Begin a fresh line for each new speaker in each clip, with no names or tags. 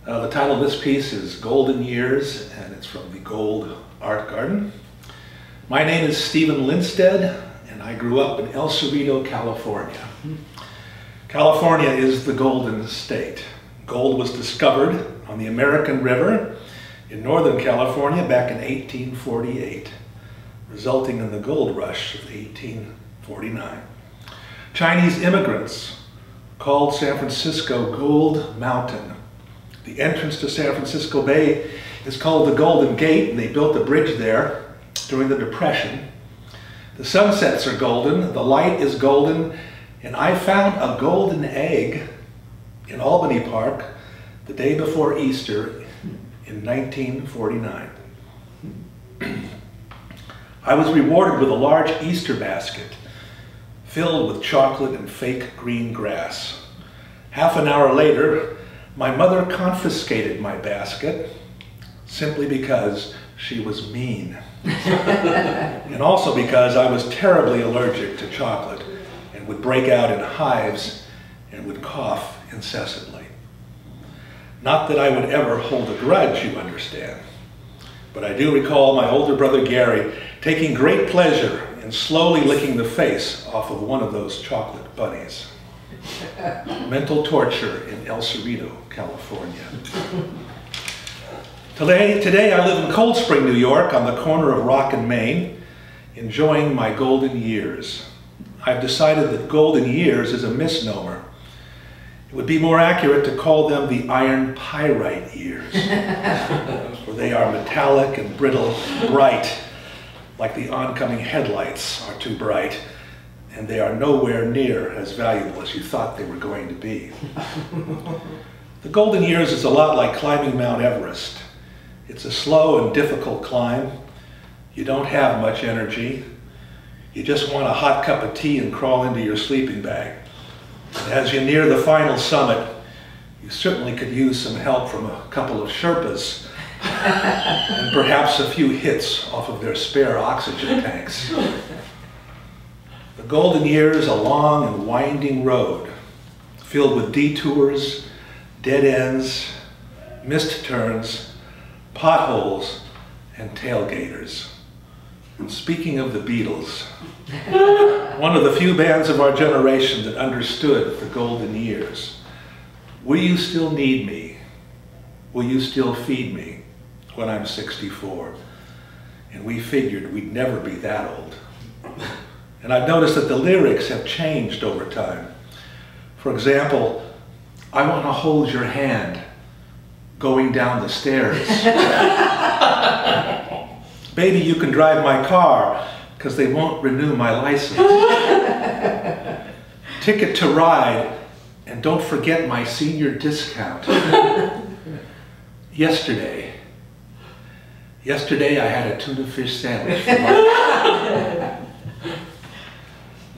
The title of this piece is Golden Years, and it's from the Gold Art Garden. My name is Stephen Lindstedt, and I grew up in El Cerrito, California. California is the Golden State. Gold was discovered on the American River in Northern California back in 1848, resulting in the gold rush of 1849. Chinese immigrants called San Francisco Gold Mountain. The entrance to San Francisco Bay is called the Golden Gate, and they built a bridge there during the Depression. The sunsets are golden, the light is golden, and I found a golden egg in Albany Park the day before Easter in 1949. I was rewarded with a large Easter basket filled with chocolate and fake green grass. Half an hour later, my mother confiscated my basket simply because she was mean. And also because I was terribly allergic to chocolate and would break out in hives and would cough incessantly. Not that I would ever hold a grudge, you understand, but I do recall my older brother Gary taking great pleasure in slowly licking the face off of one of those chocolate bunnies. Mental torture in El Cerrito, California. Today I live in Cold Spring, New York, on the corner of Rock and Main, enjoying my golden years. I've decided that golden years is a misnomer. It would be more accurate to call them the iron pyrite years, for they are metallic and brittle, bright, like the oncoming headlights are too bright, and they are nowhere near as valuable as you thought they were going to be. The golden years is a lot like climbing Mount Everest. It's a slow and difficult climb. You don't have much energy. You just want a hot cup of tea and crawl into your sleeping bag. And as you near the final summit, you certainly could use some help from a couple of Sherpas and perhaps a few hits off of their spare oxygen tanks. The golden years is a long and winding road filled with detours, dead ends, missed turns, potholes, and tailgaters. And speaking of the Beatles, one of the few bands of our generation that understood the golden years. Will you still need me? Will you still feed me when I'm 64? And we figured we'd never be that old. And I've noticed that the lyrics have changed over time. For example, I want to hold your hand going down the stairs. Baby, you can drive my car because they won't renew my license. Ticket to ride, and don't forget my senior discount. Yesterday I had a tuna fish sandwich for lunch.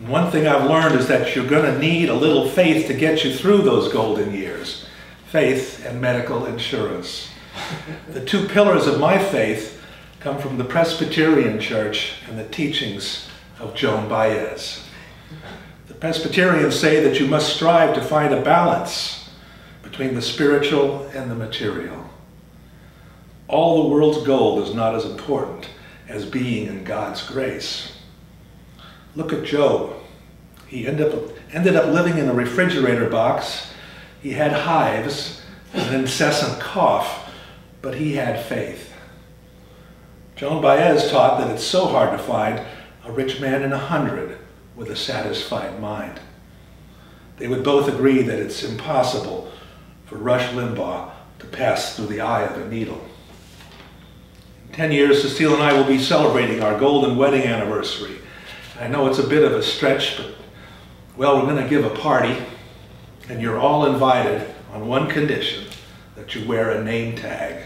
One thing I've learned is that you're going to need a little faith to get you through those golden years. Faith and medical insurance. The two pillars of my faith come from the Presbyterian Church and the teachings of Joan Baez. The Presbyterians say that you must strive to find a balance between the spiritual and the material. All the world's gold is not as important as being in God's grace. Look at Job. He ended up living in a refrigerator box. He had hives and an incessant cough, but he had faith. Joan Baez taught that it's so hard to find a rich man in 100 with a satisfied mind. They would both agree that it's impossible for Rush Limbaugh to pass through the eye of a needle. In 10 years, Cecile and I will be celebrating our golden wedding anniversary. I know it's a bit of a stretch, but, well, we're going to give a party, and you're all invited on one condition, that you wear a name tag.